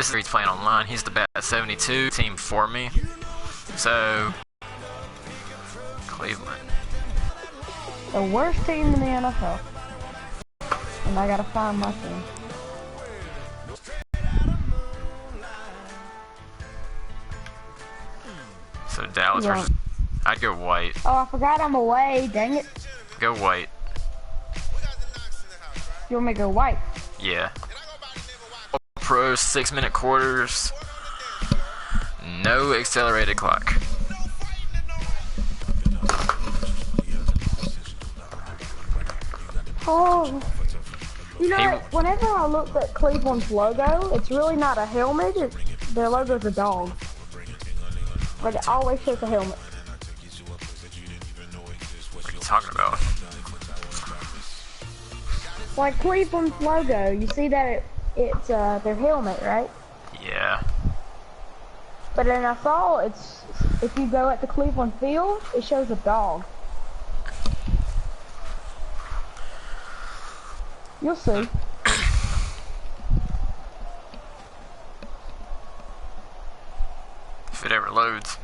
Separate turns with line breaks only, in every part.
this is he's playing online. He's the best 72 team for me. So Cleveland.
The worst team in the NFL. And I gotta find my team.
So Dallas versus... I'd go white.
Oh, I forgot I'm away. Dang it.
Go white.
You want me to go white?
Yeah. Pro 6-minute quarters. No accelerated clock.
Oh. You know, whenever I looked at Cleveland's logo, it's really not a helmet. Their logo's a dog. But it always shows a helmet.
What are you talking about?
Like Cleveland's logo, you see that it's their helmet, right?
Yeah.
But then I saw it's, if you go at the Cleveland field, it shows a dog. You'll see.
If it ever loads.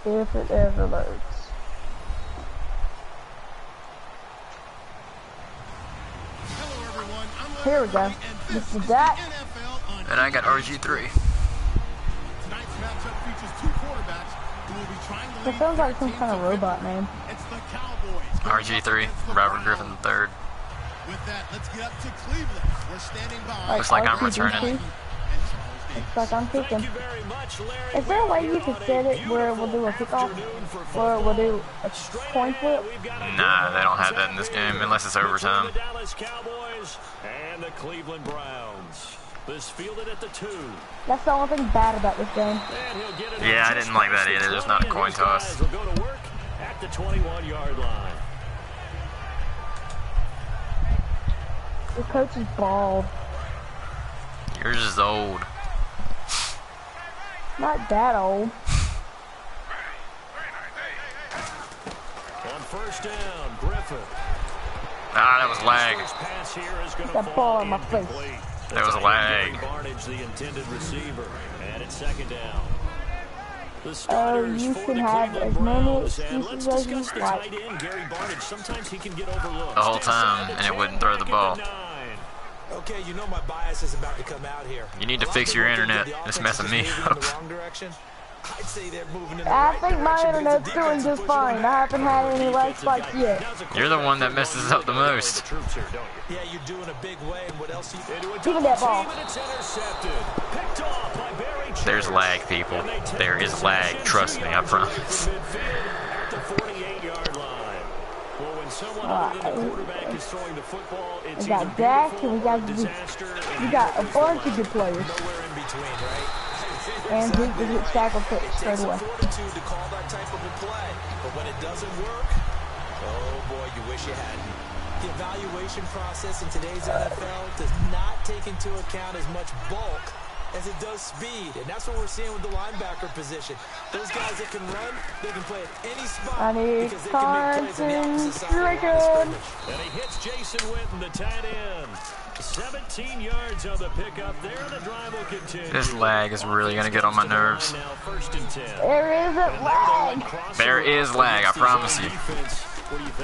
If it ever loads. Here we go. This is that.
And I got RG3.
It sounds like some kind of robot name.
RG3, Robert Griffin III.
With that, let's get up to Cleveland. We're standing by.
Looks like I'm returning.
Looks like I'm kicking. Is there a way you can set it where we'll do a kickoff? Or we'll do a coin flip?
Nah, they don't have that in this game unless it's overtime.
And the Cleveland Browns. This fielded at the 2.
That's the only thing bad about this game.
Yeah, I didn't like that either. There's not a coin toss.
Will go to work at the 21-yard line.
The coach is bald.
Yours is old.
Not that old.
On first down, Griffin.
Ah, that was lag.
Get that ball in my face.
That was a lag.
The intended receiver, and it's second down.
Oh, you can have as many excuses as you like.
The whole time, and it wouldn't throw the ball.
Okay, you know my bias is about to come out here.
You need to fix your internet. It's messing me up.
I'd say they're moving in
I think my internet's doing just fine. I haven't had any lag spikes yet.
You're the one that messes up the most.
Yeah, you're doing a big way, and what else you
Give me that ball.
There's lag, people. There is lag. Trust me, I promise.
We got Dak, and we got a bunch of good players. And he can hit tackle straight away.
To call that type of a play, but when it doesn't work, oh boy, you wish you hadn't. The evaluation process in today's NFL does not take into account as much bulk as it does speed, and that's what we're seeing with the linebacker position. Those guys that can run, they can play at any spot.
I need
And he hits Jason Witten, the tight end. 17 yards on the pickup there, and the drive will continue.
This lag is really going to get on my nerves.
There isn't lag.
There is lag, I promise you.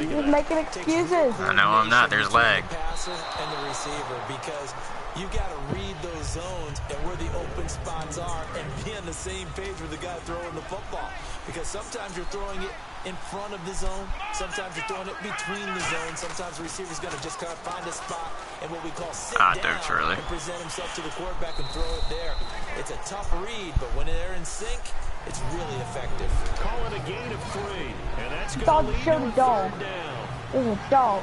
You're just making excuses.
I know I'm not. There's lag.
And the receiver, because you got to read those zones and where the open spots are and be on the same page with the guy throwing the football. Because sometimes you're throwing it in front of the zone, sometimes you're throwing it between the zones, sometimes the receiver's going to just kind of find a spot and what we call sit down and present himself to the quarterback and throw it there. It's a tough read, but when they're in sync, it's really effective.
Call it a gain of 3, and that's
Dog show the dog. There's a dog.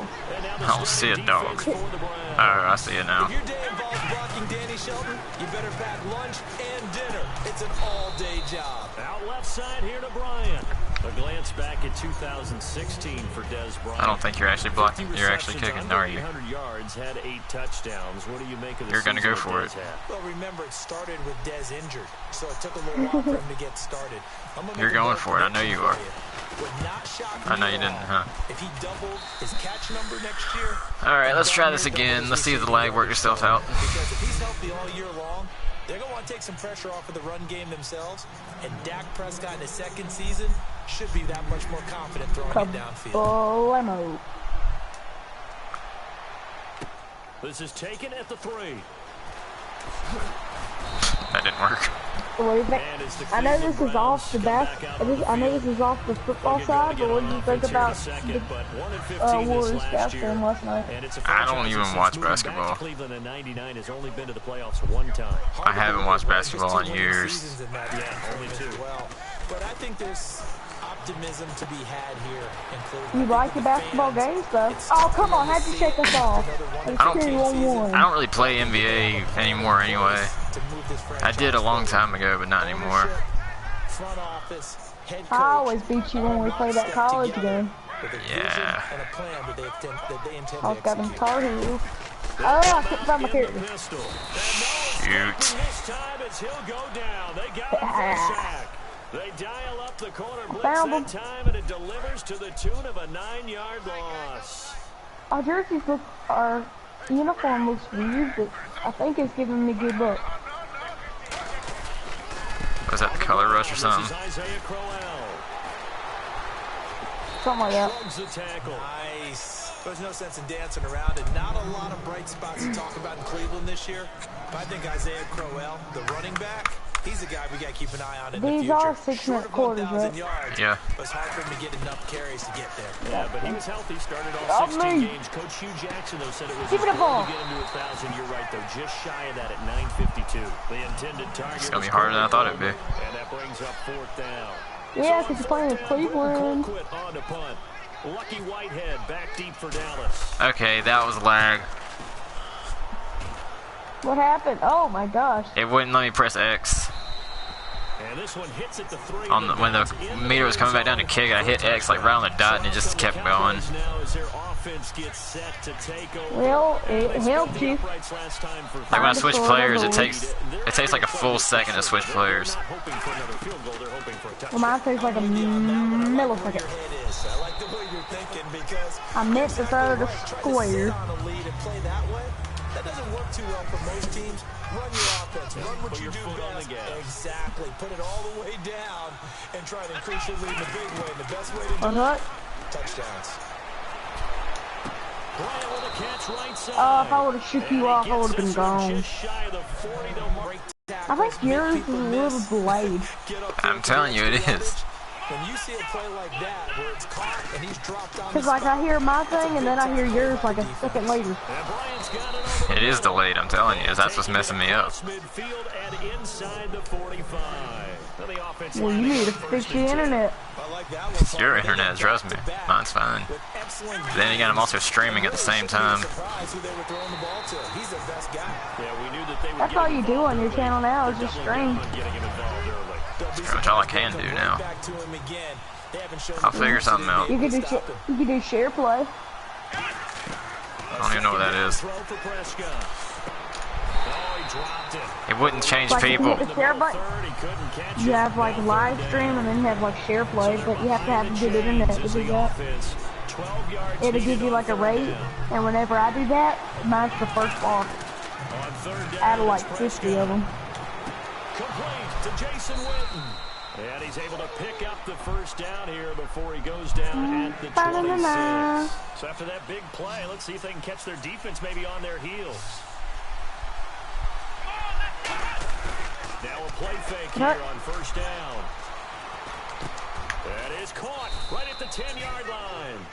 I don't see a dog. Oh, I see it now.
If your day involves blocking Danny Shelton, you better pack lunch and dinner. It's an all-day job.
Out left side here to Bryant. A glance back at 2016 for Des Bryant.
I don't think you're actually blocking. You're actually kicking, are you?
Yards, had 8 touchdowns. What do you make of the
You're going to go for it.
Well, remember, it started with Des injured, so it took a little while for him to get started.
You're going for it. I know you are.
would not shock me
I know you
at
didn't,
all
huh?
if he doubled his catch number next year.
Alright, let's try this again. Let's see if the lag worked itself out.
Because if he's healthy all year long, they're going to want to take some pressure off of the run game themselves. And Dak Prescott in his second season should be that much more confident throwing it downfield.
Problemo.
This is taken at the 3.
That didn't work.
I know this is off the I know this is off the football side, but what do you think about the Warriors game last night?
I don't even watch basketball.
Cleveland in '99 has only been to the playoffs one time.
I haven't watched basketball in years.
Yeah, only 2.
But I think there's optimism to be had here in Cleveland.
You like your basketball games, though? Oh, come on, how'd you shake us off? It's 2-1-1.
I don't really play NBA anymore anyway. I did a long time ago, but not anymore.
I always beat you when we played that college game.
Yeah.
I was got them Tar Heels. Oh, I couldn't find my character.
Shoot.
This time it's he'll go down. They got him for a sack. They dial up the corner blitz that time, and it delivers to the tune of a 9-yard loss.
Our jerseys look, our uniform looks weird, but I think it's giving me good luck.
Was that the color rush or something?
Something like that.
Nice. There's no sense in dancing around it. Not a lot of bright spots to talk about in Cleveland this year. But I think Isaiah Crowell, the running back, he's a guy we got to keep an eye on in the future.
These are 6-minute quarters, right?
Yeah.
It's hard for him to get enough carries to get there.
Yeah, but he was healthy. Started all 16 games. Coach Hugh Jackson, though, said it was
Keep it
important to get him to 1,000. You're right, though. Just shy of that at 952. The intended target.
It's going to be harder than I thought it'd be.
And that brings up 4th down.
Yeah, because you're playing with Cleveland.
Colquitt on to punt. Lucky Whitehead back deep for Dallas.
Okay, that was lag.
What happened? Oh my gosh.
It wouldn't let me press X.
And this one hits at the 3.
When the meter was coming back down to kick, I hit X like right on the dot and it just kept going.
Well, it helped you.
Like when I switch players, it takes like a full second to switch players.
Well, mine takes like a millisecond. I meant to throw the square.
That doesn't work too well for most teams. Run your offense. Run what you do best. Exactly. Put it all the way down and try to increase your lead in a big way. And the best way to do it, touchdowns.
If I would have shook you off, I would have been gone. I think yours is a little delayed.
I'm telling you, it is.
When you see a play like that, where it's caught and he's dropped on
Because like I hear my thing and then I hear yours like a second later.
It is delayed, I'm telling you. That's what's messing me up.
Well, you need to fix your internet.
It's your internet, trust me. Mine's fine. Then again, I'm also streaming at the same time.
That's all you do on your channel now is just stream.
That's pretty much all I can do now. I'll figure something out.
You could do share play.
I don't even know what that is. It wouldn't change
Like
people.
if you hit the share button, you have like live stream and then you have like share play, but you have to have good internet to do that. It'll give you like a rate, and whenever I do that, mine's the first off. Out of like 50 of them.
Complete to Jason Witten. And he's able to pick up the first down here before he goes down at the 26. So after that big play, let's see if they can catch their defense maybe on their heels. Now a play fake here on first down. That is caught right at the 10-yard line.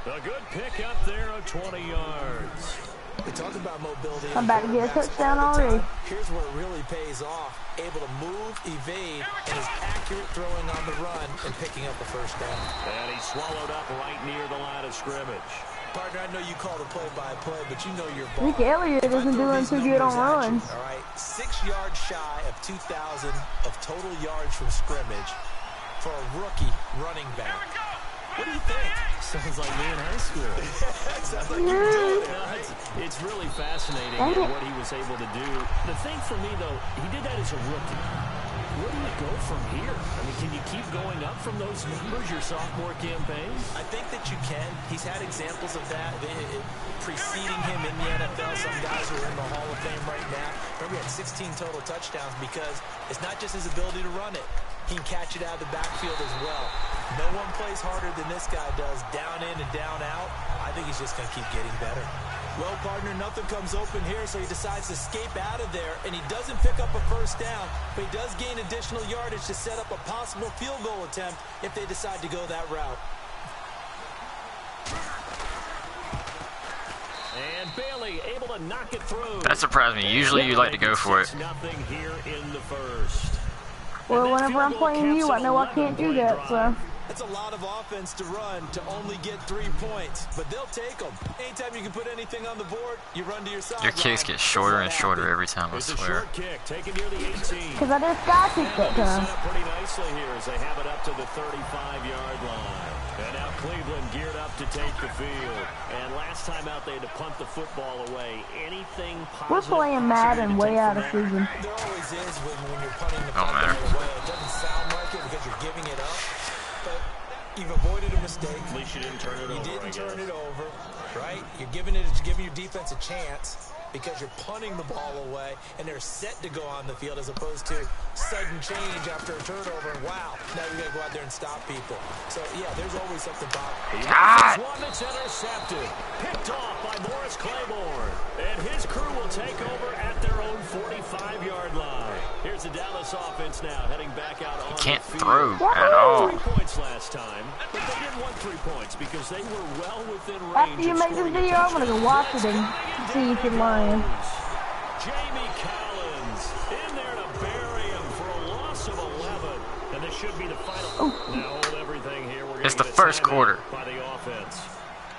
A good pick up there of 20 yards.
We talked about mobility.
I'm about to get a touchdown already.
Here's where it really pays off. Able to move, evade, and is accurate throwing on the run and picking up the first down.
And he's swallowed up right near the line of scrimmage.
Partner, I know you call the play-by-play, but you know your ball.
Zeke Elliott isn't doing too good on runs.
All right, 6 yards shy of 2,000 of total yards from scrimmage for a rookie running back. What do you think?
Sounds like me in high school.
Sounds like you're doing it, right?
It's really fascinating what he was able to do. The thing for me, though, he did that as a rookie. Where do you go from here? I mean, can you keep going up from those numbers your sophomore campaign?
I think that you can. He's had examples of that preceding him in the NFL. Some guys who are in the Hall of Fame right now. Remember, he had 16 total touchdowns because it's not just his ability to run it. He can catch it out of the backfield as well. No one plays harder than this guy does, down in and down out. I think he's just going to keep getting better. Well, partner, nothing comes open here, so he decides to escape out of there, and he doesn't pick up a first down, but he does gain additional yardage to set up a possible field goal attempt if they decide to go that route.
And Bailey able to knock it through.
That surprised me. Usually you like to go for it.
Nothing here in the first.
Well, whenever I'm playing you, I know I can't do that, so.
That's a lot of offense to run to only get 3 points, but they'll take them. Anytime you can put anything on the board, you run to your side.
Your kicks get shorter and shorter every time, I swear.
Because I just got kicked that time.
Pretty nicely here as they have it up to the 35-yard line. And now Cleveland geared up to take the field. And last time out, they had to punt the football away. Anything positive?
We're playing Madden way out of season.
There always is when you're punting the
Don't matter.
away. It doesn't sound like it because you're giving it up. But you've avoided a mistake.
At least you didn't turn it over.
You didn't turn it over, right? You're giving your defense a chance because you're punting the ball away, and they're set to go on the field as opposed to sudden change after a turnover. And wow, now you got to go out there and stop people. So, yeah, there's always something about it.
God!
One that's intercepted. Picked off by Morris Claiborne. And his crew will take over at their own 45-yard line. Here's the Dallas offense now heading back out on
Can't
the
throw
field.
at all.
3 points last time, but they didn't want 3 points because they were well within range.
After you make this video, I'm going to go watch it and see if you're lying.
Jamie Collins in there to bury him for a loss of 11. And this should be the final. Now hold everything here. We're
It's the first quarter.
By the offense.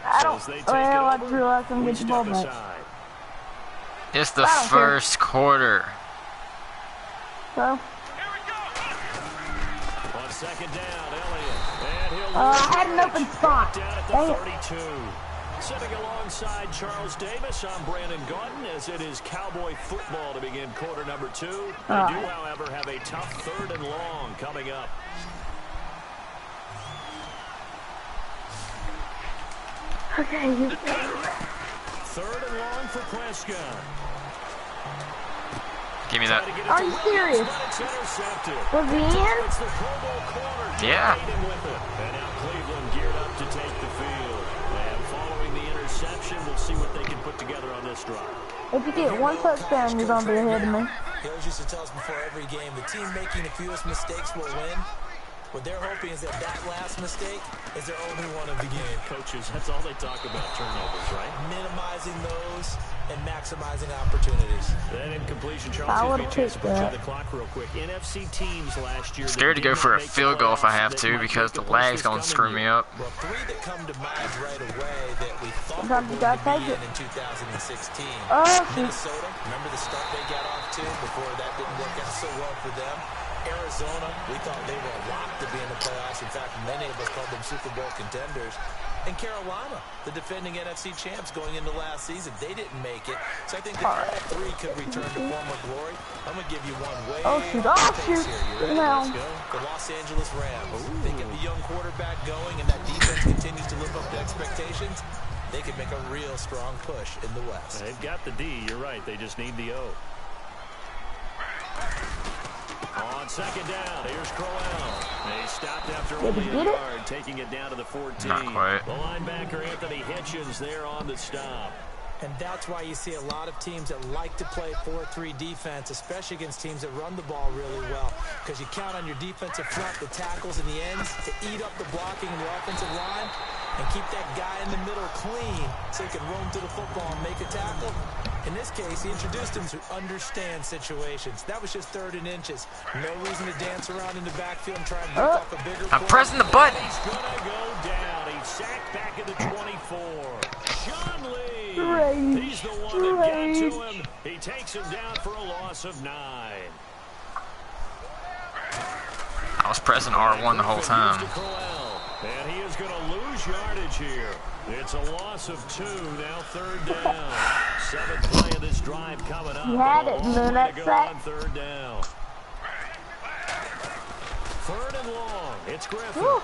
I just realized I'm getting the ball back.
It's the first quarter.
So?
On second down, Elliott. And he'll
I had an open spot.
down at
Dang
the
it.
32. Sitting alongside Charles Davis, I'm Brandon Gauton as it is Cowboy football to begin quarter number 2. They do, however, have a tough 3rd and long coming up.
Okay, here we go.
3rd and long for Prescott.
Give me that.
Are you serious? Was he in?
Yeah.
And now Cleveland geared up to take the field. And following the interception, we'll see what they can put together on this drive.
If you get one touchdown, you're going to be ahead of me.
He always used to tell us before every game, the team making the fewest mistakes will win. What they're hoping is that last mistake is their only one of the game.
Coaches, that's all they talk about, turnovers, right?
Minimizing those and maximizing opportunities.
That incompletion,
I
Charles,
would've
gives me a chance to
picked
put you on
that.
the clock real quick. NFC teams last year.
Scared to go for a field goal if I have to because the lag's going to screw me up.
Well, 3 that come to mind right away that we thought
Sometimes
were
you gotta
going to
take
be in 2016.
Oh,
Minnesota, remember the start they got off to before that didn't work out so well for them. Arizona, we thought they were a lock to be in the playoffs. In fact, many of us called them Super Bowl contenders. And Carolina, the defending NFC champs going into last season, they didn't make it. So I think that all 3 could return to former glory. I'm going to give you one way pace here. You ready?
No.
Let's go. The Los Angeles Rams. They get the young quarterback going, and that defense continues to live up to expectations. They could make a real strong push in the West.
They've got the D. You're right. They just need the O. On second down, here's Crowell. They stopped after only a yard, taking it down to the 14.
Not quite.
The linebacker, Anthony Hitchens, there on the stop.
And that's why you see a lot of teams that like to play 4-3 defense, especially against teams that run the ball really well. Because you count on your defensive front, the tackles and the ends, to eat up the blocking in the offensive line and keep that guy in the middle clean so he can roam to the football and make a tackle. In this case, he introduced him to understand situations. That was just 3rd and inches. No reason to dance around in the backfield and try and break off a bigger
I'm
play.
pressing the button.
He's going to go down. He's sacked back at the 24. Sean Lee. He's the one that got to him. He takes him down for a loss of 9.
I was pressing R1 the whole time.
And he is going to lose yardage here. It's a loss of 2. Now 3rd down. 7th play of this drive coming up.
You had it, and then that
go
sack.
on 3rd down. Third and long. It's Griffin.
Woo.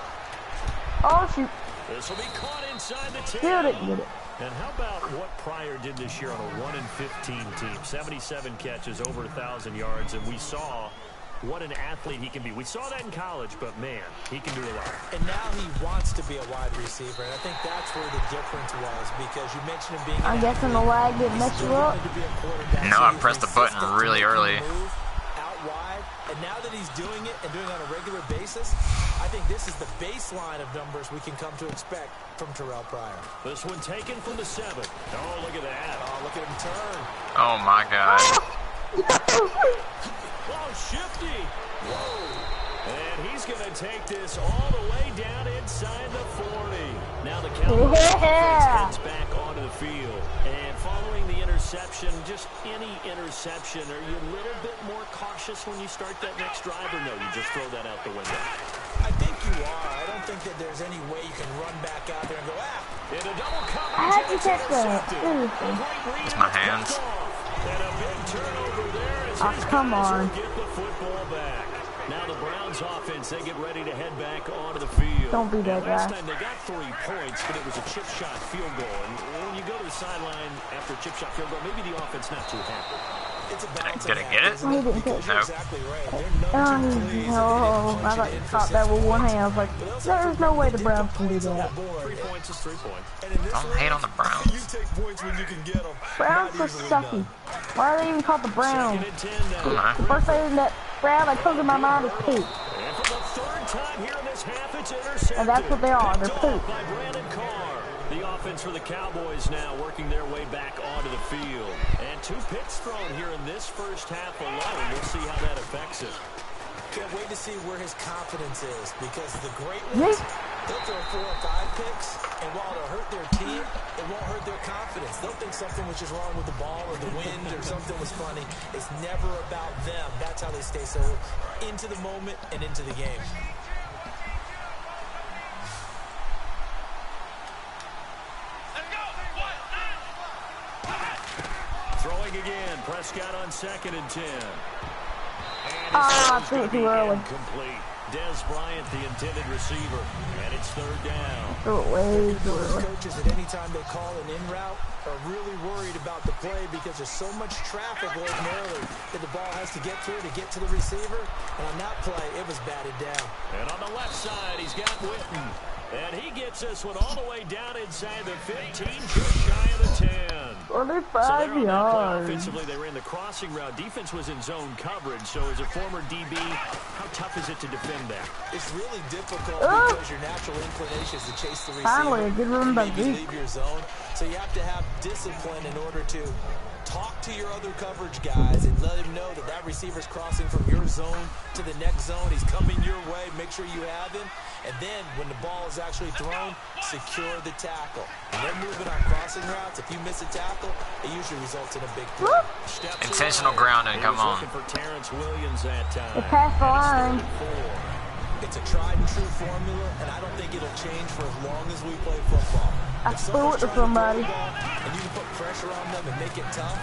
Oh, shoot.
This will be caught inside the 10.
Get it, get it.
And how about what Pryor did this year on a 1-15 team? 77 catches, over 1,000 yards, and we saw what an athlete he can be. We saw that in college, but man, he can do a lot.
And now he wants to be a wide receiver, and I think that's where the difference was, because you mentioned him being
I'm guessing the lag didn't mess you up.
No, I pressed the button really early.
Out wide, and now that he's doing it and doing it on a regular basis, I think this is the baseline of numbers we can come to expect from Terrell Pryor.
This one taken from the 7. Oh, look at that.
Oh, look at him turn.
Oh my God.
Oh, shifty. Whoa. And he's going to take this all the way down inside the 40. Now the Cowboys heads back onto the field. And following the interception, just any interception, are you a little bit more cautious when you start that next drive, or no, you just throw that out the window?
I think you are. I don't think that there's any way you can run back out there and go,
In a double coverage,
I had to catch that.
It's my hands.
And a big turnover there as
Oh,
his
come
guys
on.
will get the football back. Now the Browns offense, they get ready to head back onto the field.
Don't be that
Last
guy.
time they got 3 points, but it was a chip shot field goal. And when you go to the sideline after a chip shot field goal, maybe the offense not too happy.
it's a balance.
Did I get it?
He didn't catch
No.
it.
Exactly right. They're known to please, and they
No, I
want you to
caught that with one hand. I was like, there's no way the Browns can do that.
3 points is 3 points.
Don't hate on the Browns.
You take points when you can get them.
Browns are sucky. Why are they even called the Browns?
Second and 10 now.
The first thing that Brown that comes to my mind is poop.
And for the 3rd time here in this half, it's intercepted.
And that's what they are. They're
Picked
poop.
off by Brandon Carr. The offense for the Cowboys now working their way back onto the field. And 2 picks thrown here in this first half alone. We'll see how that affects it.
Can't wait to see where his confidence is, because the great ones, they'll throw 4 or 5 picks, and while it'll hurt their team, it won't hurt their confidence. They'll think something was just wrong with the ball or the wind or something was funny. It's never about them. That's how they stay so into the moment and into the game.
Throwing again. Prescott on 2nd and 10.
I threw it too early.
Complete. Des Bryant, the intended receiver. And it's 3rd down.
Threw it way too
Those
early.
coaches, at any time they call an in route, are really worried about the play, because there's so much traffic ordinarily that the ball has to get through to get to the receiver. And on that play, it was batted down.
And on the left side, he's got Witten. And he gets this one all the way down inside the 15, just shy of the 10.
Only
So
5
they're on that play
yards.
offensively, they ran the crossing route. Defense was in zone coverage. So as a former DB, how tough is it to defend that?
It's really difficult because your natural inclination is to chase the receiver.
Finally, a good run by
maybe
Zeke.
leave your zone. So you have to have discipline in order to talk to your other coverage guys and let him know that that receiver's crossing from your zone to the next zone. He's coming your way. Make sure you have him. And then when the ball is actually thrown, secure the tackle. And they're moving on crossing routes. If you miss a tackle, it usually results in a big play.
Intentional grounding, come on.
For Terrence Williams that time.
They passed the line.
It's a tried and true formula, and I don't think it'll change for as long as we play football.
I
If
threw it
someone's
to
trying
somebody.
throw the ball and you can put pressure on them and make it tough,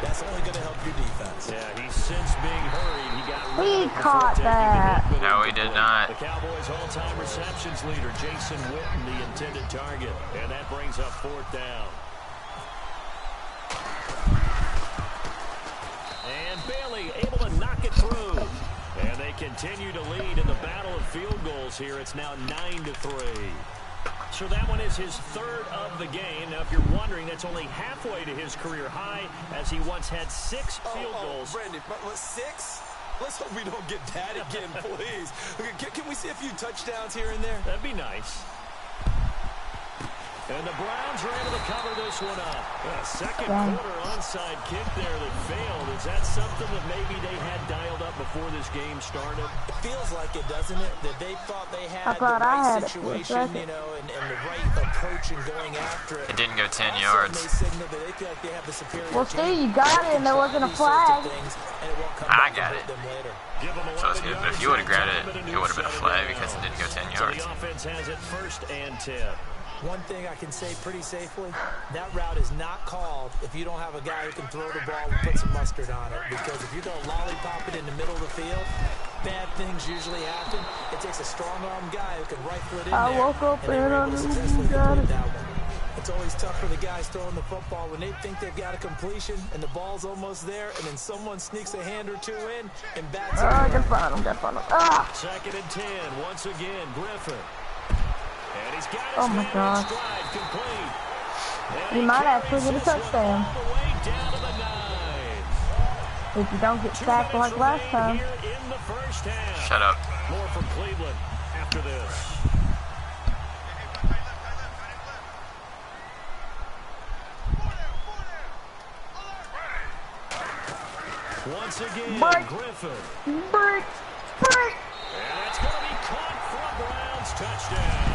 that's only going to help your defense.
Yeah, he's since being hurried. He got rid
He
of it before
caught
taking the
that.
hit, but
No, he did not.
The Cowboys' all-time receptions leader, Jason Witten, the intended target. And that brings up 4th down. And Bailey able to knock it through. And they continue to lead in the battle of field goals here. It's now 9-3. So that one is his 3rd of the game. Now, if you're wondering, that's only halfway to his career high, as he once had 6 field goals.
Brandon, but 6? Let's hope we don't get that again, please. Can we see a few touchdowns here and there?
That'd be nice. And the Browns are able to cover this one up. A second quarter onside kick there that failed. Is that something that maybe they had dialed up before this game started?
It feels like it, doesn't it? That they thought they had the
thought I
right
had it.
situation, you know, and the right approach in going after it.
It didn't go 10
Also,
yards.
they signal that they feel like they have the superior
Well,
team.
Steve, you got it, and there wasn't a
These sorts
flag.
of things, and it won't come
I
back to
got
hurt
it.
them later.
Give them
So
11
if
yards
you would have grabbed
and
it,
a
it would have been a
new
flag
set
because it didn't go 10
So
yards.
the offense has it 1st and 10.
One thing I can say pretty safely, that route is not called if you don't have a guy who can throw the ball and put some mustard on it. Because if you're going to lollipop it in the middle of the field, bad things usually happen, it takes a strong-arm guy who can rifle it in
I
there.
woke up
and they were able to successfully
got
complete
it.
that one. It's always tough for the guys throwing the football when they think they've got a completion and the ball's almost there, and then someone sneaks a hand or two in and bats it
I
away.
can find him. Ah!
2nd and 10. Once again, Griffin. And he's got his
Oh my
man in
gosh.
stride, complete. And
He might actually
carries
get a
this one
touchdown.
all the way down to the 9.
If you don't get
2
sacked
minutes
like last
remain
time.
here in the first half.
Shut up.
More from Cleveland after this. Once again,
Break.
Griffin.
Break. Break.
And it's going to be caught for a Browns touchdown.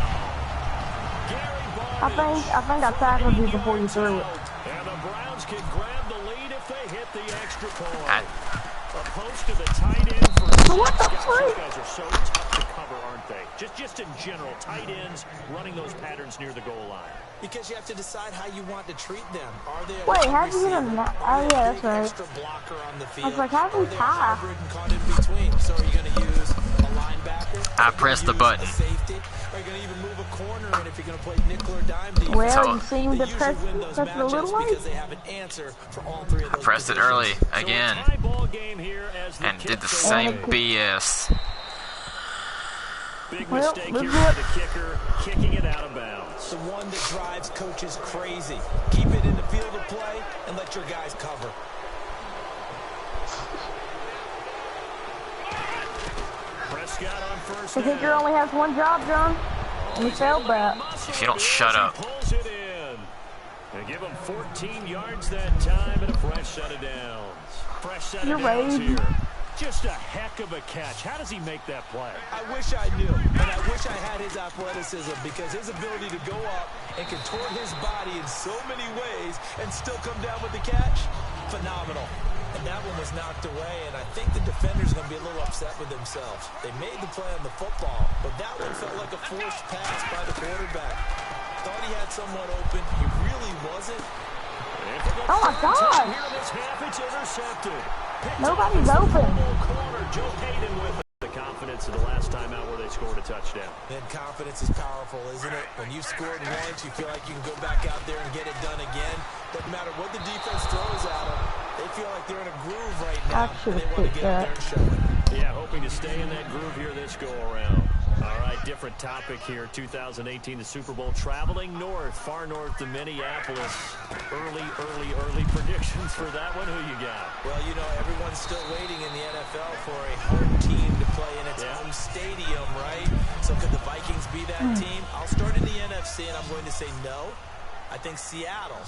Gary Barnidge.
I think I tackled you before you threw it.
And the Browns can grab the lead if they hit the extra point.
Ah.
A post to the tight end for
What the
Scott.
freak?
These guys are so tough to cover, aren't they? Just in general, tight ends running those patterns near the goal line.
Because you have to decide how you want to treat them. Are they a
Wait,
wide
how'd you get
receiver?
him that?
Are
Oh,
they a
yeah,
big
that's right.
extra blocker on the field?
I was like, how'd
Or
he
are they a
tie?
hybrid and caught in between? So are you going to use a linebacker?
I
Are you
pressed the
gonna use
button.
a safety? Are you going to even move a corner in if you're going to play nickel or dime defense?
Well,
So-
you seem
They
to
usually
press
win those
it a little
matchups
late.
because they have an answer for all three of those
Pressed it
positions.
early
So
again
a tie ball game here as the
and did the
kick
same
goes.
BS.
Big
Well,
mistake
let's
here
do
by
it.
the kicker, kicking it out of bounds.
The one that drives coaches crazy. Keep it in the field of play and let your guys cover.
Prescott on first
The
down.
kicker only has one job, John. And he failed that.
If you don't shut up.
He pulls it in. They give him 14 yards that time and a fresh set of downs. Fresh set
You're
of downs
right.
here. Just a heck of a catch. How does he make that play?
I wish I knew, and I wish I had his athleticism because his ability to go up and contort his body in so many ways and still come down with the catch, phenomenal. And that one was knocked away, and I think the defender's going to be a little upset with themselves. They made the play on the football, but that one felt like a forced pass by the quarterback. Thought he had someone open. He really wasn't.
Oh my God!
Here this half, it's intercepted.
Nobody's open.
Corner, Joe Hayden with it. The confidence of the last time out where they scored a touchdown.
Then confidence is powerful, isn't it? When you've scored once, you feel like you can go back out there and get it done again. Doesn't matter what the defense throws at them. They feel like they're in a groove right now, and they want to get out there and show it.
Yeah, hoping to stay in that groove here this go-around. All right, different topic here. 2018, the Super Bowl, traveling north, far north to Minneapolis. Early predictions for that one. Who you got?
Well, you know, everyone's still waiting in the NFL for a home team to play in its home stadium, right? So could the Vikings be that team? I'll start in the NFC, and I'm going to say no. I think Seattle,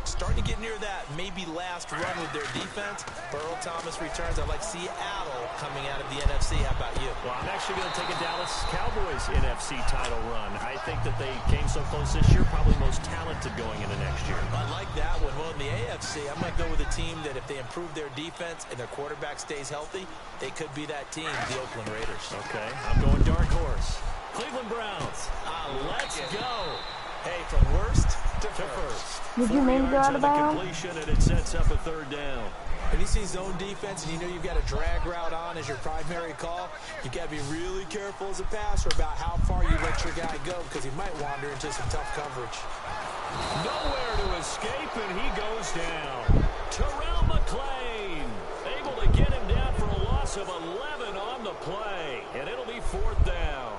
starting to get near that maybe last run with their defense. Burrow Thomas returns. I like Seattle coming out of the NFC. How about you?
Well, I'm actually going to take a Dallas Cowboys NFC title run. I think that they came so close this year, probably most talented going into next year.
I like that one. Well, in the AFC, I might go with a team that if they improve their defense and their quarterback stays healthy, they could be that team, the Oakland Raiders.
Okay, I'm going dark horse. Cleveland Browns. Let's go.
Hey, from worst to first.
Did you mean to go out of bounds?
Completion, and it sets up a third down.
If you see zone defense and you know you've got a drag route on as your primary call, you got to be really careful as a passer about how far you let your guy go because he might wander into some tough coverage.
Nowhere to escape, and he goes down. Terrell McClain able to get him down for a loss of 11 on the play, and it'll be fourth down.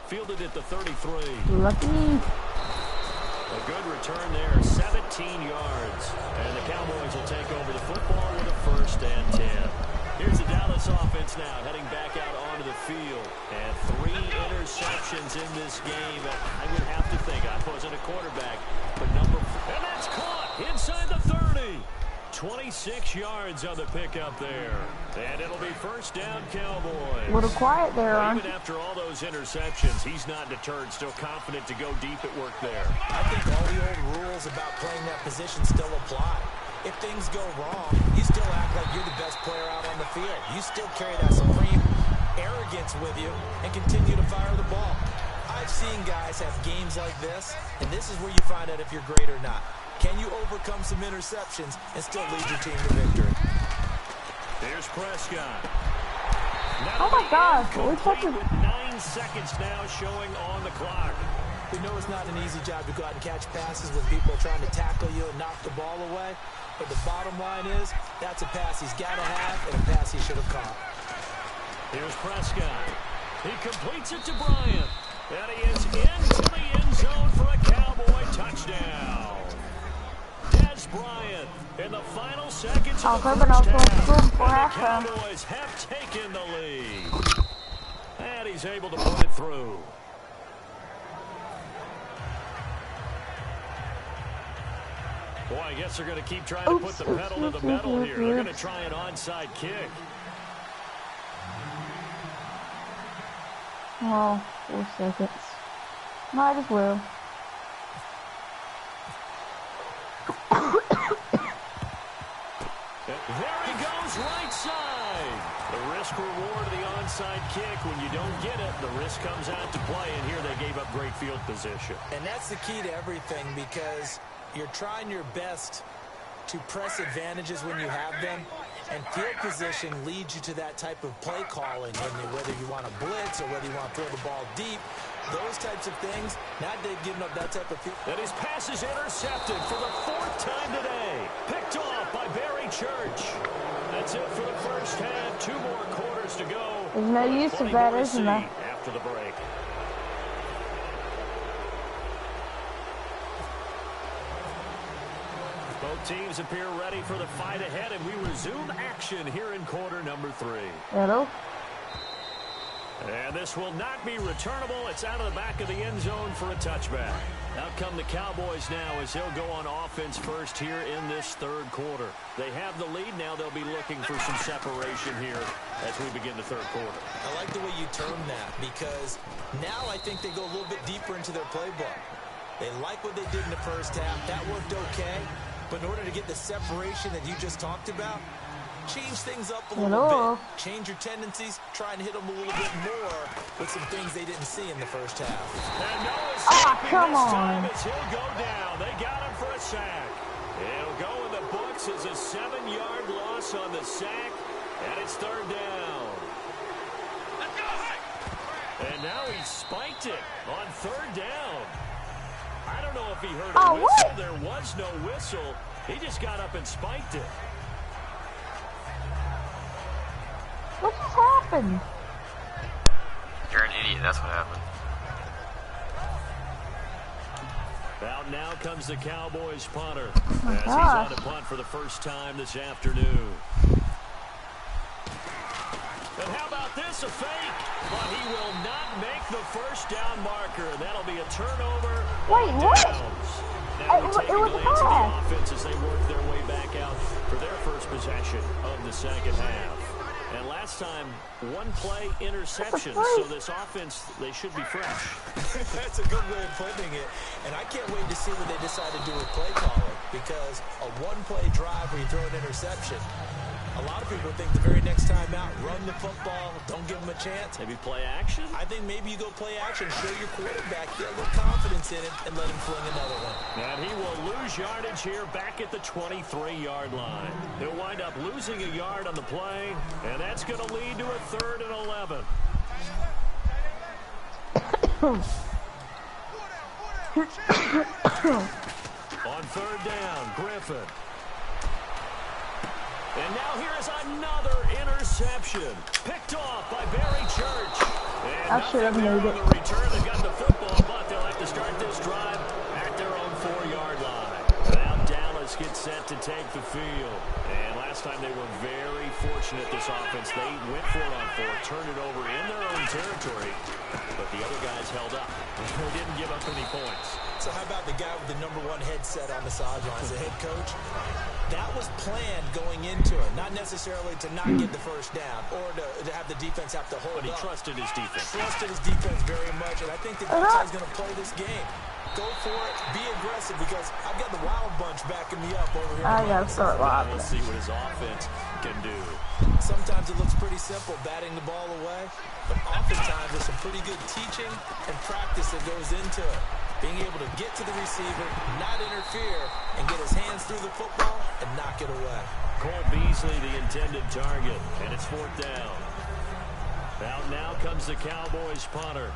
Fielded at the 33.
Lucky.
A good return there, 17 yards. And the Cowboys will take over the football with a 1st and 10. Here's the Dallas offense now, heading back out onto the field. And 3 interceptions in this game. I would have to think, I wasn't a quarterback, but and that's caught inside the 30. 26 yards on the pickup there. And it'll be 1st down, Cowboys.
A little quiet there,
Well,
aren't
even after all those interceptions, he's not deterred, still confident to go deep at work there.
I think all the old rules about playing that position still apply. If things go wrong, you still act like you're the best player out on the field. You still carry that supreme arrogance with you and continue to fire the ball. I've seen guys have games like this, and this is where you find out if you're great or not. Can you overcome some interceptions and still lead your team to victory?
Here's Prescott.
Oh my gosh, we're such a...
9 seconds now showing on the clock.
We know it's not an easy job to go out and catch passes when people are trying to tackle you and knock the ball away. But the bottom line is, that's a pass he's got to have and a pass he should have caught.
Here's Prescott. He completes it to Bryant. And he is into the end zone for a Cowboy touchdown. Des Bryant in the final seconds of the first half. And the Cowboys have taken the lead. And he's able to put it through. Boy, I guess they're going to keep trying to put the pedal to the metal here. They're going to try an onside kick.
Oh, 4 seconds. Might as well.
There he goes, right side. The risk reward of the onside kick. When you don't get it, the risk comes out to play, and here they gave up great field position.
And that's the key to everything, because you're trying your best to press advantages when you have them, and field position leads you to that type of play calling, whether you want to blitz or whether you want to throw the ball deep. Those types of things, not they've given up that type of field.
And his pass is intercepted for the 4th time today. Picked off by Barry Church. That's it for the first half. 2 more quarters to go.
There's no use of that, isn't there?
After the break. Both teams appear ready for the fight ahead, and we resume action here in quarter number 3.
Hello?
And this will not be returnable. It's out of the back of the end zone for a touchback. Out come the Cowboys now as they'll go on offense first here in this 3rd quarter. They have the lead. Now they'll be looking for some separation here as we begin the 3rd quarter.
I like the way you term that, because now I think they go a little bit deeper into their playbook. They like what they did in the first half. That worked okay. But in order to get the separation that you just talked about, change things up a little bit. Change your tendencies. Try and hit them a little bit more with some things they didn't see in the first half.
Come on.
He'll go down. They got him for a sack. It'll go in the books as a 7-yard loss on the sack, and it's 3rd down. And now he spiked it on 3rd down. I don't know if he heard a whistle.
What?
There was no whistle. He just got up and spiked it.
What just happened?
You're an idiot, that's what happened.
Out now comes the Cowboys punter as he's on to punt for the first time this afternoon. And how about this, a fake? But he will not make the first down marker, and that'll be a turnover.
Wait, what?
Now
It was a
the
pass.
offense as they work their way back out for their first possession of the 2nd half. And last time, 1-play interception, so this offense, they should be fresh.
That's a good way of putting it. And I can't wait to see what they decide to do with play calling, because a 1-play drive where you throw an interception, a lot of people think the very next time out, run the football, don't give them a chance.
Maybe play action?
I think maybe you go play action, show your quarterback, get a little confidence in it, and let him fling another one.
And he will lose yardage here back at the 23-yard line. He'll wind up losing a yard on the play, and that's going to lead to a 3rd and 11. On 3rd down, Griffin. And now here is another interception. Picked off by Barry Church. And
I should have moved it.
the return. They got the football, but they'll have to start this drive at their own 4-yard line. Now Dallas gets set to take the field. And last time they were very fortunate, this offense. They went for it on 4, turned it over in their own territory, but the other guys held up. They didn't give up any points.
So how about the guy with the #1 headset on the sideline as a head coach? That was planned going into it, not necessarily to not get the first down or to have the defense have to hold up.
But he trusted his defense.
Trusted his defense very much, and I think that that's going to play this game. Go for it, be aggressive, because I've got the Wild Bunch backing me up over here.
I got to start laughing.
Let's see what his offense can do.
Sometimes it looks pretty simple, batting the ball away, but oftentimes there's some pretty good teaching and practice that goes into it. Being able to get to the receiver, not interfere, and get his hands through the football and knock it away.
Cole Beasley, the intended target, and it's 4th down. Out now comes the Cowboys punter,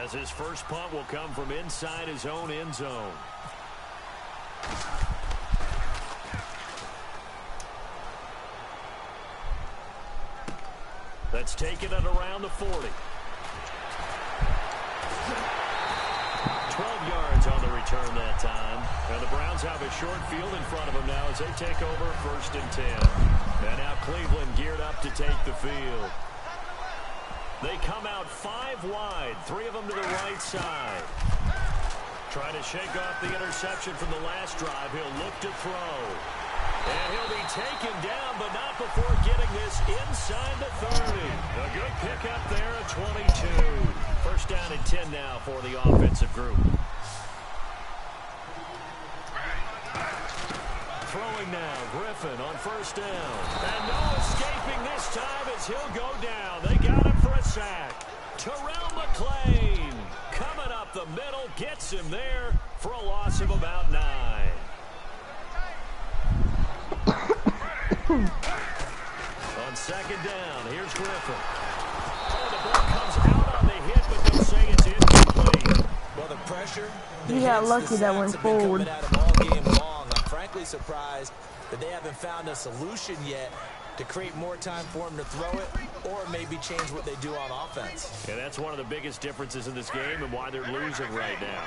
as his first punt will come from inside his own end zone. That's taken it around the 40. 12 yards on the return that time. And the Browns have a short field in front of them now as they take over 1st and 10. And now Cleveland geared up to take the field. They come out 5 wide, 3 of them to the right side. Trying to shake off the interception from the last drive. He'll look to throw. And he'll be taken down, but not before getting this inside the 30. A good pickup there at 22. 1st down and 10 now for the offensive group. Throwing now, Griffin on 1st down. And no escaping this time as he'll go down. They got him for a sack. Terrell McClain coming up the middle, gets him there for a loss of about 9. On 2nd down, here's Griffin. Oh, the ball comes out on the hit, but they'll say it's incomplete.
Well, the pressure,
You got lucky that went forward.
All game long. I'm frankly surprised that they haven't found a solution yet to create more time for him to throw it or maybe change what they do on offense.
Yeah, that's one of the biggest differences in this game and why they're losing right now.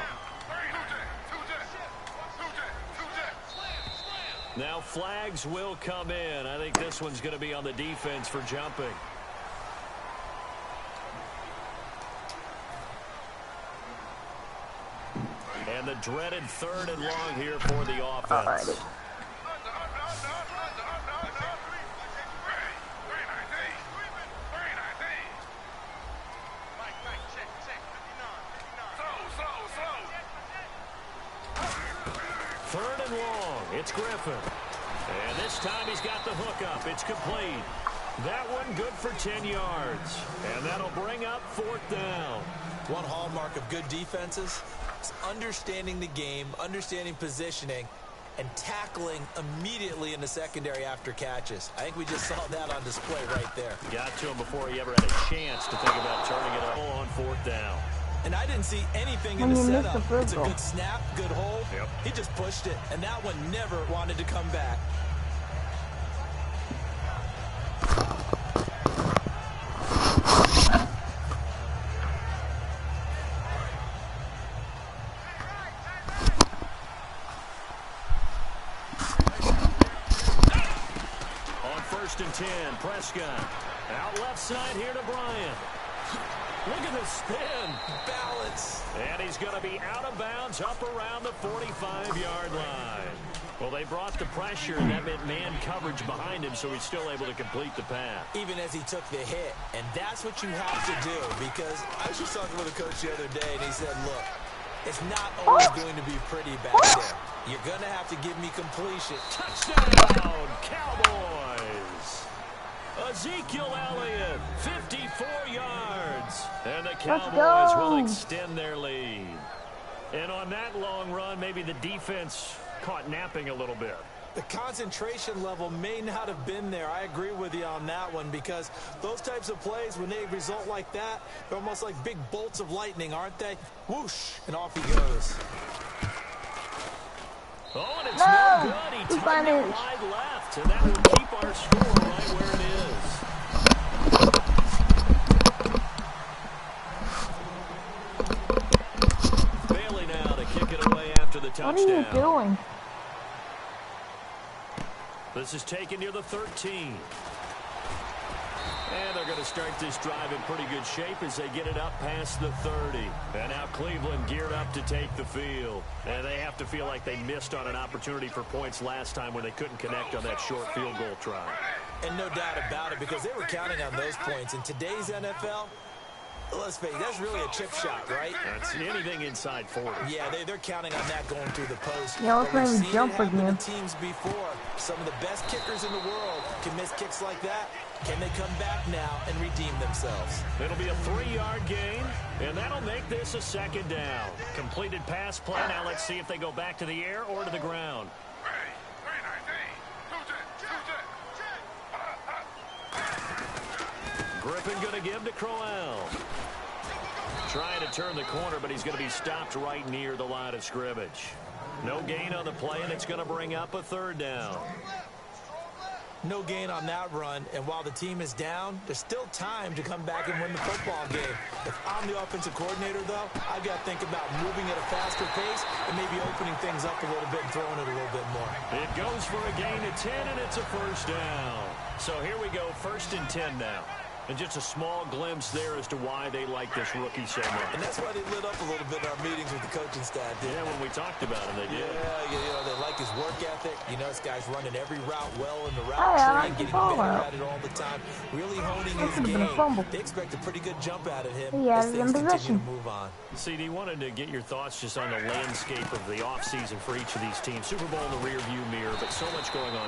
Now flags will come in. I think this one's going to be on the defense for jumping. And the dreaded 3rd and long here for the offense. Third and long. It's Griffin. And this time he's got the hook up. It's complete. That one good for 10 yards. And that'll bring up 4th down.
One hallmark of good defenses is understanding the game, understanding positioning, and tackling immediately in the secondary after catches. I think we just saw that on display right there.
Got to him before he ever had a chance to think about turning it up on 4th down.
And I didn't see anything in the setup. It's a good snap, good hold.
Yep.
He just pushed it, and that one never wanted to come back.
On 1st and 10, Prescott. Out left side here to Bryant. Look at the spin.
Balance.
And he's going to be out of bounds up around the 45-yard line. Well, they brought the pressure, and that meant man coverage behind him, so he's still able to complete the pass.
Even as he took the hit. And that's what you have to do, because I was just talking with a coach the other day, and he said, look, it's not always going to be pretty back there. You're going to have to give me completion.
Touchdown, Cowboys. Ezekiel Elliott, 54 yards. And the Cowboys will extend their lead. And on that long run, maybe the defense caught napping a little bit.
The concentration level may not have been there. I agree with you on that one, because those types of plays, when they result like that, they're almost like big bolts of lightning, aren't they? Whoosh, and off he goes.
Oh, and it's no good. He tied it wide left, and that will keep our score right where it is. Bailey now to kick it away after the touchdown.
What are you doing?
This is taken near the 13. And they're going to start this drive in pretty good shape as they get it up past the 30. And now Cleveland geared up to take the field. And they have to feel like they missed on an opportunity for points last time when they couldn't connect on that short field goal try.
And no doubt about it, because they were counting on those points. In today's NFL, let's face it, that's really a chip shot, right?
That's anything inside 40.
Yeah, they're counting on that going through the post.
Yeah, let's make him jump again.
Teams before, some of the best kickers in the world can miss kicks like that. Can they come back now and redeem themselves?
It'll be a 3-yard gain, and that'll make this a 2nd down. Completed pass play. Now let's see if they go back to the air or to the ground. Griffin going to give to Crowell. Trying to turn the corner, but he's going to be stopped right near the line of scrimmage. No gain on the play, and it's going to bring up a 3rd down.
No gain on that run, and while the team is down, there's still time to come back and win the football game. If I'm the offensive coordinator, though, I've got to think about moving at a faster pace and maybe opening things up a little bit and throwing it a little bit more.
It goes for a gain of 10, and it's a 1st down. So here we go, 1st and 10 now. And just a small glimpse there as to why they like this rookie so much.
And that's why they lit up a little bit in our meetings with the coaching staff.
Yeah, when we talked about him, they did.
Yeah, you know, they like his work ethic. You know, this guy's running every route well in the route tree, getting better at it all the time, really honing his game. They expect a pretty good jump out of him as things continue to move on.
CD, wanted to get your thoughts just on the landscape of the offseason for each of these teams. Super Bowl in the rearview mirror, but so much going on.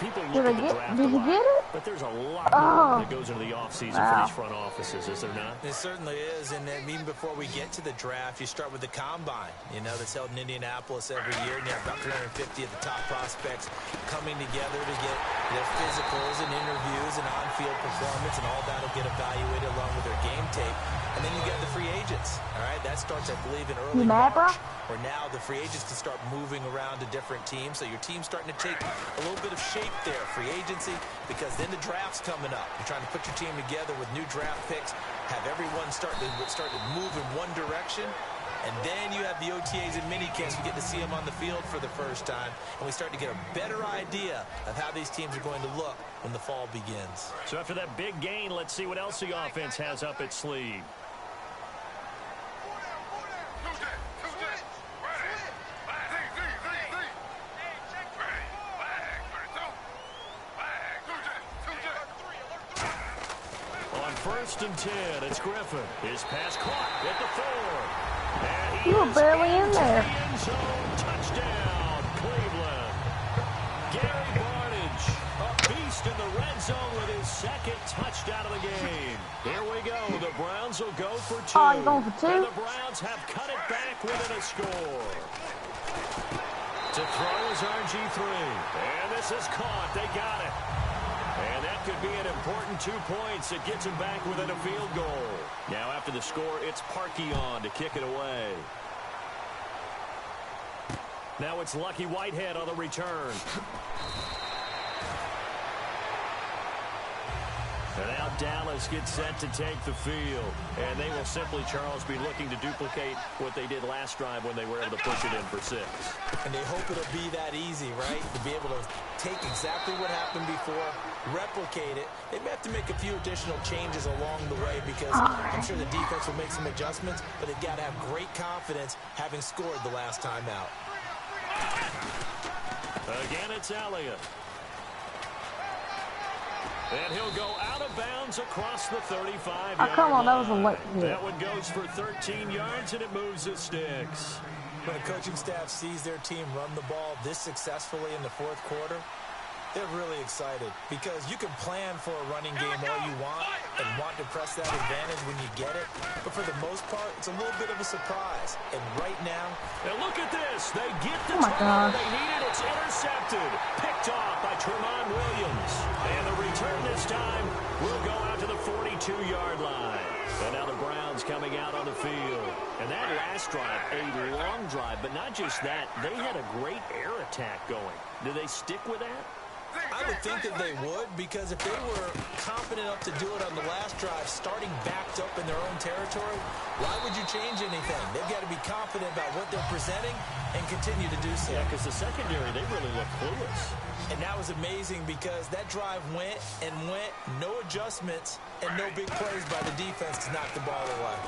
People look at the draft a lot, but there's a lot that goes into the offseason for these front offices, is there not?
It certainly is, and then even before we get to the draft, you start with the combine, you know, that's held in Indianapolis every year, and you have about 350 of the top prospects coming together to get their physicals and interviews and on-field performance, and all that will get evaluated along with their game tape. And then you get the free agents, all right? That starts, I believe, in early March, where now the free agents can start moving around to different teams. So your team's starting to take a little bit of shape there, free agency, because then the draft's coming up. You're trying to put your team together with new draft picks, have everyone start to move in one direction. And then you have the OTAs and minicamps. You get to see them on the field for the first time. And we start to get a better idea of how these teams are going to look when the fall begins.
So after that big gain, let's see what else the offense has up its sleeve. On 1st and 10, it's Griffin. His pass caught at the 4. And he
you were barely in there.
Touchdown, Cleveland. Gary Barnidge, a beast in the red zone with his 2nd touchdown of the game. Here we go. The Browns will go for 2.
Oh, you're going for 2?
And the Browns have cut it back within a score. To throw is RG3. And this is caught. They got it. And that could be an important 2 points. It gets him back within a field goal. Now after the score, it's Parkey on to kick it away. Now it's Lucky Whitehead on the return. And now Dallas gets set to take the field. And they will simply, Charles, be looking to duplicate what they did last drive when they were able to push it in for 6.
And they hope it'll be that easy, right? To be able to take exactly what happened before, replicate it. They may have to make a few additional changes along the way because I'm sure the defense will make some adjustments, but they've got to have great confidence having scored the last time out.
Again, it's Elliott. And he'll go out of bounds across the 35-yard line.
Oh, come on, that was a late hit.
That one goes for 13 yards, and it moves the sticks.
When a coaching staff sees their team run the ball this successfully in the 4th quarter, they're really excited because you can plan for a running game all you want and want to press that advantage when you get it. But for the most part, it's a little bit of a surprise. And right now...
And look at this. They get the turnover they needed. It's intercepted. Picked off by Tremont Williams. And the return this time will go out to the 42-yard line. And now the Browns coming out on the field. And that last drive, a long drive, but not just that. They had a great air attack going. Do they stick with that?
I would think that they would, because if they were confident enough to do it on the last drive, starting backed up in their own territory, why would you change anything? They've got to be confident about what they're presenting and continue to do so.
Yeah, because the secondary, they really look clueless.
And that was amazing because that drive went and went, no adjustments, and no big plays by the defense to knock the ball away.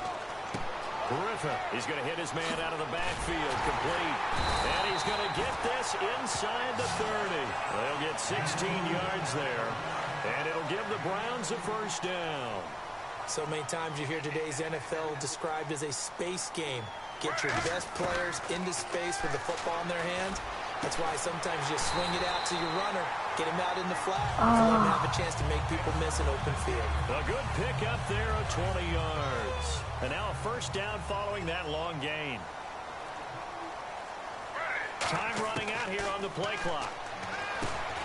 Griffin, he's going to hit his man out of the backfield, complete. And he's going to get this inside the 30. They'll get 16 yards there. And it'll give the Browns a 1st down.
So many times you hear today's NFL described as a space game. Get your best players into space with the football in their hands. That's why sometimes you swing it out to your runner, Get him out in the flat. Let him have a chance to make people miss an open field.
A good pick up there of 20 yards. And now a first down following that long gain. Time running out here on the play clock.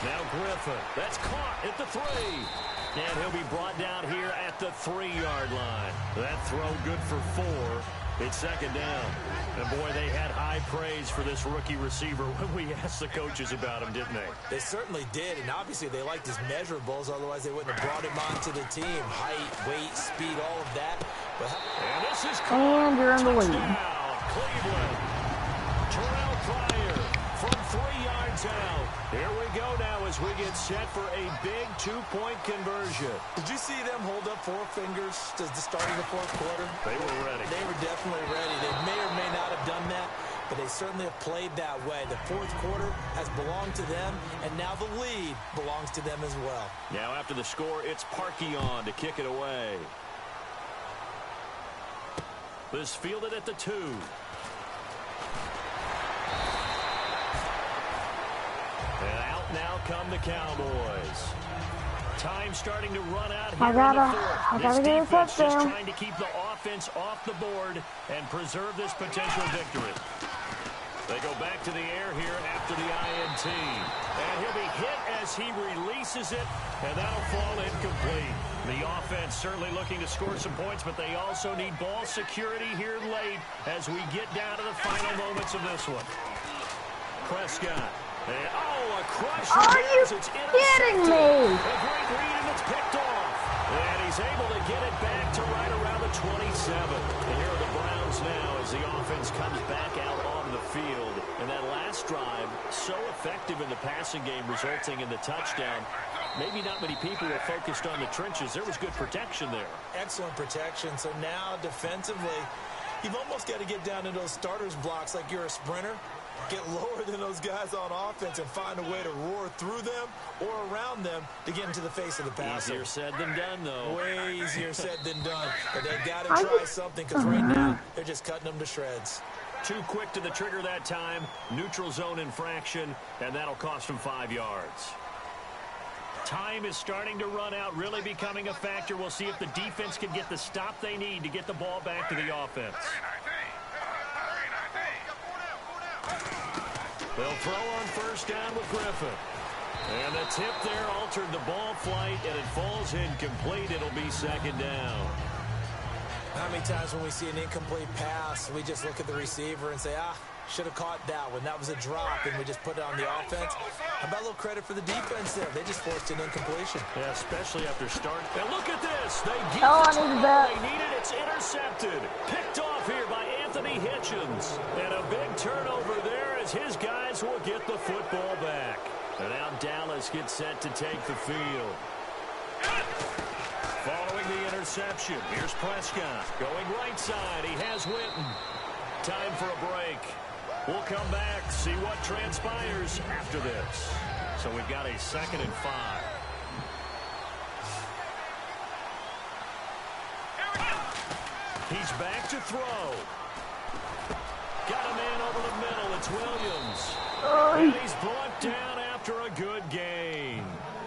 Now Griffin. That's caught at the 3. And he'll be brought down here at the 3-yard line. That throw good for 4. It's second down. And, boy, they had high praise for this rookie receiver when we asked the coaches about him, didn't they?
They certainly did, and obviously they liked his measurables. Otherwise, they wouldn't have brought him onto the team. Height, weight, speed, all of that. But
and this is
and you're in the lead.
Cleveland. Terrell Pryor from 3 yards out. Here we go now as we get set for a big 2-point conversion.
Did you see them hold up 4 fingers to the start of the fourth quarter?
They were ready.
They were definitely ready. They may or may not have done that, but they certainly have played that way. The fourth quarter has belonged to them, and now the lead belongs to them as well.
Now after the score, it's Parkey on to kick it away. This fielded at the 2. And out now come the Cowboys. Time starting to run out here in the fourth. This defense just trying to keep the offense off the board and preserve this potential victory. They go back to the air here after the INT. And he'll be hit as he releases it, and that'll fall incomplete. The offense certainly looking to score some points, but they also need ball security here late as we get down to the final moments of this one. Prescott. And, a crusher.
Are you kidding me?
A great read, and it's picked off. And he's able to get it back to right around the 27. And here are the Browns now as the offense comes back out on the field. And that last drive, so effective in the passing game, resulting in the touchdown. Maybe not many people were focused on the trenches. There was good protection there.
Excellent protection. So now defensively, you've almost got to get down to those starters blocks like you're a sprinter. Get lower than those guys on offense and find a way to roar through them or around them to get into the face of the passer.
Easier said than done, though.
Way easier said than done. But they got to try something because right now they're just cutting them to shreds.
Too quick to the trigger that time. Neutral zone infraction, and that'll cost them 5 yards. Time is starting to run out, really becoming a factor. We'll see if the defense can get the stop they need to get the ball back to the offense. They'll throw on first down with Griffin. And the tip there altered the ball flight, and it falls incomplete. It'll be second down.
How many times when we see an incomplete pass, we just look at the receiver and say, should have caught that one. That was a drop, and we just put it on the offense. How about a little credit for the defense there? They just forced an incompletion.
Yeah, especially after start. And look at this. They get
they
needed. It's intercepted. Picked off here by Anthony Hitchens. And a big turnover there as his guys will get the football back. And now Dallas gets set to take the field. Following the interception, here's Prescott. Going right side, he has Witten. Time for a break. We'll come back, see what transpires after this. So we've got a 2nd and 5. He's back to throw. Got a man over the middle. It's Williams. And he's brought down after a good gain.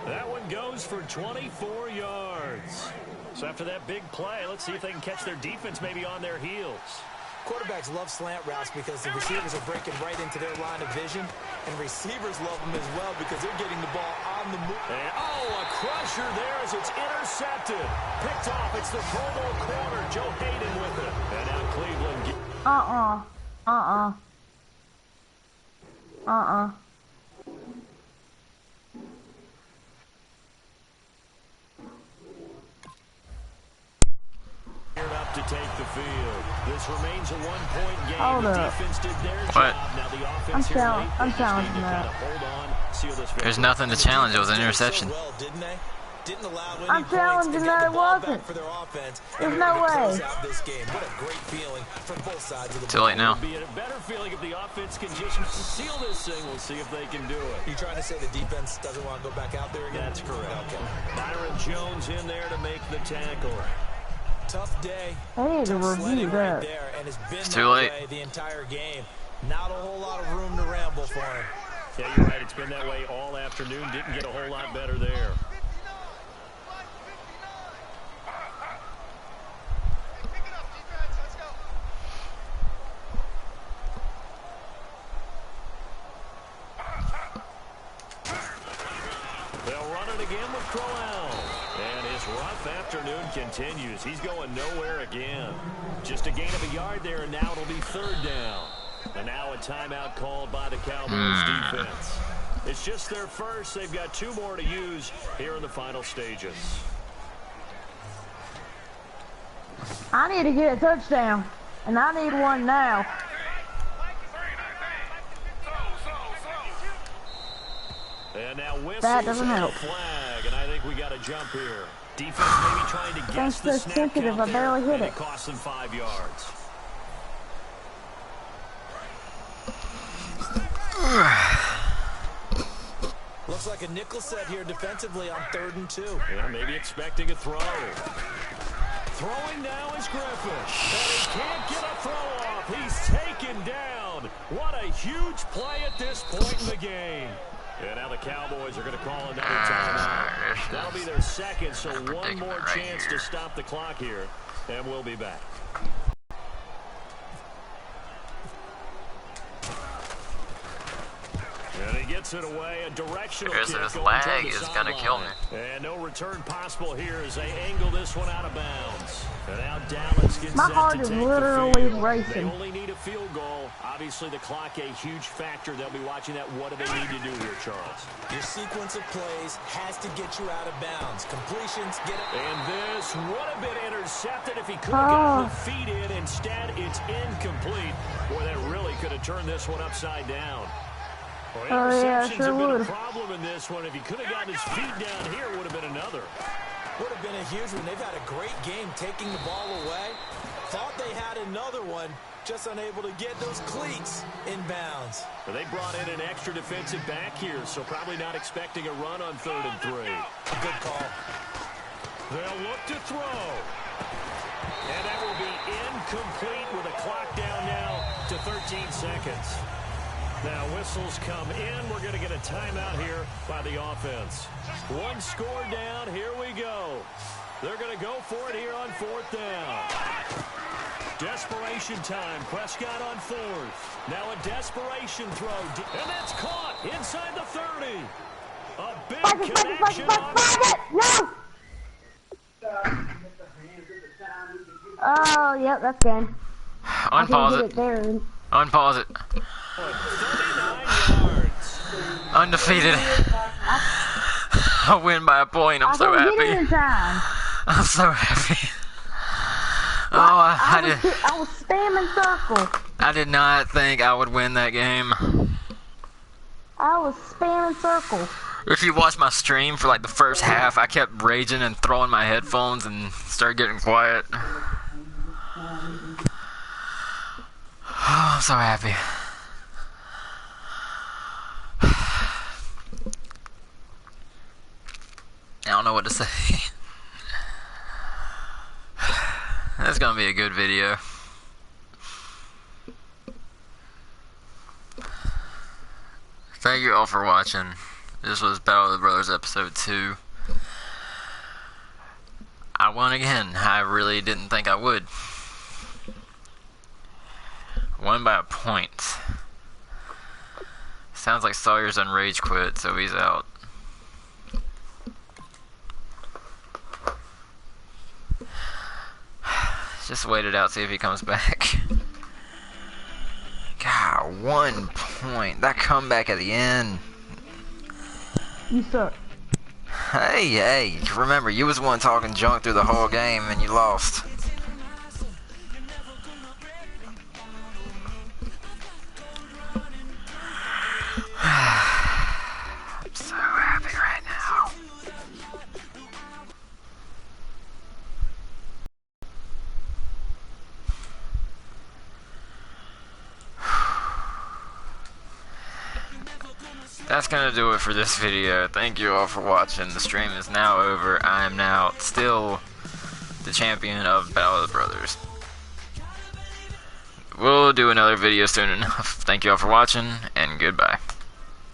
That one goes for 24 yards. So after that big play, let's see if they can catch their defense maybe on their heels.
Quarterbacks love slant routes because the receivers are breaking right into their line of vision, and receivers love them as well because they're getting the ball on the move.
And, a crusher there as it's intercepted. Picked off. It's the Pro Bowl corner, Joe Hayden with it. And now Cleveland. Up to take the field. This remains a 1-point game.
Hold
the
up.
defense did their
What?
job. Now the offense
I'm challenging that.
Hold on, seal this
There's nothing to challenge. It was an interception.
So well, didn't they? Didn't allow any
I'm challenging that it wasn't.
for their offense.
There's no way.
Out this game. What a great feeling from both sides of the
Too late now.
It'll be a better feeling if the offense can just seal this thing. We'll see if they can do it.
You trying to say the defense doesn't want to go back out there again?
That's correct.
Okay.
Byron Jones in there to make the tackle.
Tough day.
I need to
Tough
review
sledding
that.
right there, and it's been
It's
that
too late.
way the entire game. Not a whole lot of room to ramble for him.
Yeah, you're right. It's been that way all afternoon. Didn't get a whole lot better there. They'll run it again with Crowell. And his rough afternoon continues. He's going nowhere again. Just a gain of a yard there, and now it'll be 3rd down. And now a timeout called by the Cowboys defense. It's just their first. They've got 2 more to use here in the final stages.
I need to get a touchdown, and I need one now.
And now
That doesn't help.
Flag, and I think we got a jump here. Defense maybe trying to guess the snap
sensitive,
count
I barely
there,
hit
and
it.
it cost them 5 yards.
Looks like a nickel set here defensively on 3rd and 2.
Yeah, maybe expecting a throw. Throwing now is Griffin. And he can't get a throw off. He's taken down. What a huge play at this point in the game. And now the Cowboys are going to call another timeout. That'll be their second, so one more chance to stop the clock here. And we'll be back. And he gets it away. A directional kick.
This lag is going to kill me.
And no return possible here as they angle this one out of bounds. And now Dallas gets
My
set
heart
to
is
take
literally
the field.
racing.
They only need a field goal. Obviously, the clock a huge factor. They'll be watching that. What do they need to do here, Charles?
Your sequence of plays has to get you out of bounds. Completions get it.
And this would have been intercepted if he could have gotten the feet in. Instead, it's incomplete. Boy, that really could have turned this one upside down. Well, interceptions
sure
have been
would.
a problem in this one. If he could have gotten his feet down here, it would have been another.
Would have been a huge one. They've had a great game taking the ball away. Thought they had another one, just unable to get those cleats in bounds.
Well, they brought in an extra defensive back here, so probably not expecting a run on 3rd and 3.
A good call.
They'll look to throw. And that will be incomplete with a clock down now to 13 seconds. Now whistles come in. We're going to get a timeout here by the offense. One score down. Here we go. They're going to go for it here on 4th down. Desperation time. Prescott on 4th. Now a desperation throw. And that's caught inside the 30. A big connection on
No! Oh, yep, that's game.
Unpause it.
There.
Unpause it.
39 yards.
Undefeated. I win by a point. I'm so
couldn't get it in
happy.
time.
I'm so happy. Oh,
I was spamming circle.
I did not think I would win that game.
I was spamming circle.
If you watch my stream for like the first half, I kept raging and throwing my headphones and started getting quiet. Oh, I'm so happy. I don't know what to say. That's gonna be a good video. Thank you all for watching. This was Battle of the Brothers episode 2. I won again. I really didn't think I would. Won by a point. Sounds like Sawyer's on rage quit, so he's out. Just wait it out, see if he comes back. God, 1 point. That comeback at the end.
You suck.
Hey, remember, you was the one talking junk through the whole game and you lost. I'm so happy right now. That's gonna do it for this video. Thank you all for watching. The stream is now over. I am now still the champion of Battle of the Brothers. We'll do another video soon enough. Thank you all for watching, and goodbye.